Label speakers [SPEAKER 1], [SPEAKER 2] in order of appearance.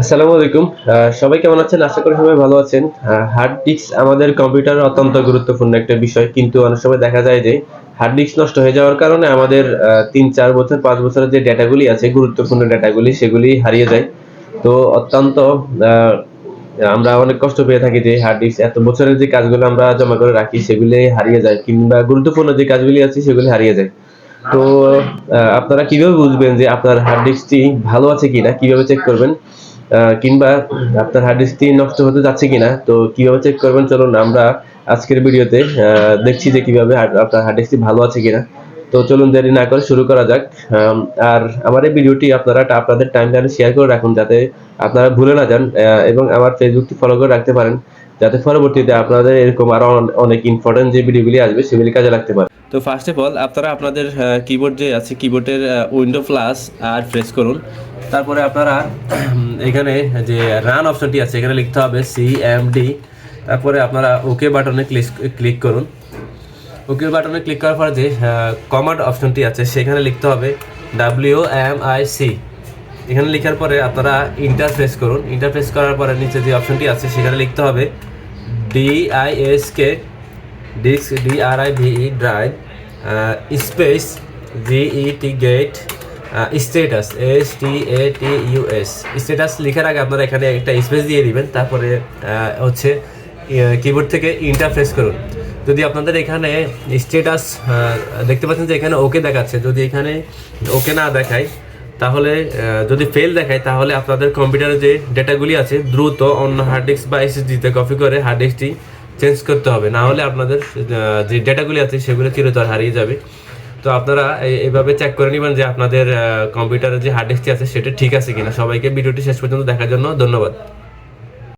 [SPEAKER 1] আসসালামু আলাইকুম। সবাই কেমন আছেন? আশা করি সবাই ভালো আছেন। হার্ড ডিস্ক আমাদের কম্পিউটারে অত্যন্ত গুরুত্বপূর্ণ একটা বিষয়। কিন্তু অনেক সময় দেখা যায় যে হার্ড ডিস্ক নষ্ট হয়ে যাওয়ার কারণে আমাদের ৩-৪ বছর ৫ বছরের যে ডেটাগুলি আছে, গুরুত্বপূর্ণ ডেটাগুলি সেগুলি হারিয়ে যায়। তো অত্যন্ত আ আমরা অনেক কষ্ট পেয়ে থাকি যে হার্ড ডিস্ক এত বছরের যে কাজগুলো আমরা জমা করে রাখি সেগুলি হারিয়ে যায় কিংবা গুরুত্বপূর্ণ যে কাজগুলি আছে সেগুলি হারিয়ে যায়। তো আপনারা কিভাবে বুঝবেন যে আপনার হার্ড ডিস্কটি ভালো আছে কিনা? কিভাবে চেক করবেন? কিংবা আপনার হার্ড ডিস্কটি নষ্ট হতে যাচ্ছে কিনা? তো কিভাবে চেক করবেন চলুন আমরা আজকের ভিডিওতে দেখছি যে কিভাবে আপনার হার্ড ডিস্কটি ভালো আছে কিনা। তো চলুন দেরি না করে শুরু করা যাক। আম আর আমার এই ভিডিওটি আপনারা আপনাদের টাইমলাইনে শেয়ার করে রাখুন যাতে আপনারা ভুলে না যান এবং আমার ফেসবুকটি ফলো করে রাখতে পারেন। যাতে পরবর্তীতে আপনাদের এরকম আরো অনেক ইম্পোর্টেন্ট যে ভিডিওগুলি আসবে সেগুলি কাজে লাগতে পারে। তো ফার্স্ট অফ অল আপনারা আপনাদের কিবোর্ড যে আছে কিবোর্ডের উইন্ডো প্লাস আর প্রেস করুন। তারপরে আপনারা এখানে যে রান অপশনটি আছে এখানে লিখতে হবে সিএমডি। তারপরে আপনারা ওকে বাটনে ক্লিক করুন। ওকে বাটনে ক্লিক করার পরে যে কমান্ড অপশনটি আছে সেখানে লিখতে হবে WMIC। এখানে লেখার পরে আপনারা ইন্টারফেস করুন। ইন্টারফেস করার পরে নিচে যে অপশনটি আছে সেখানে লিখতে হবে DISK disk DRIVE drive space GET get status STATUS। Status লেখার আগে আপনারা এখানে একটা স্পেস দিয়ে দিবেন। তারপরে হচ্ছে কিবোর্ড থেকে ইন্টারফেস করুন। যদি আপনাদের এখানে স্ট্যাটাস দেখতে পাচ্ছেন যে এখানে ওকে দেখাচ্ছে, যদি এখানে ওকে না দেখায় তাহলে যদি ফেল দেখায় তাহলে আপনাদের কম্পিউটারে যে ডেটাগুলি আছে দ্রুত অন্য হার্ড ডিস্ক বা SSD-তে কপি করে হার্ড ডিস্কটি চেঞ্জ করতে হবে, না হলে আপনাদের যে ডেটাগুলি আছে সেগুলো চিরতর হারিয়ে যাবে। তো আপনারা এইভাবে চেক করে নেবেন যে আপনাদের কম্পিউটারে যে হার্ড ডিস্কটি আছে সেটা ঠিক আছে কিনা। সবাইকে ভিডিওটি শেষ পর্যন্ত দেখার জন্য ধন্যবাদ।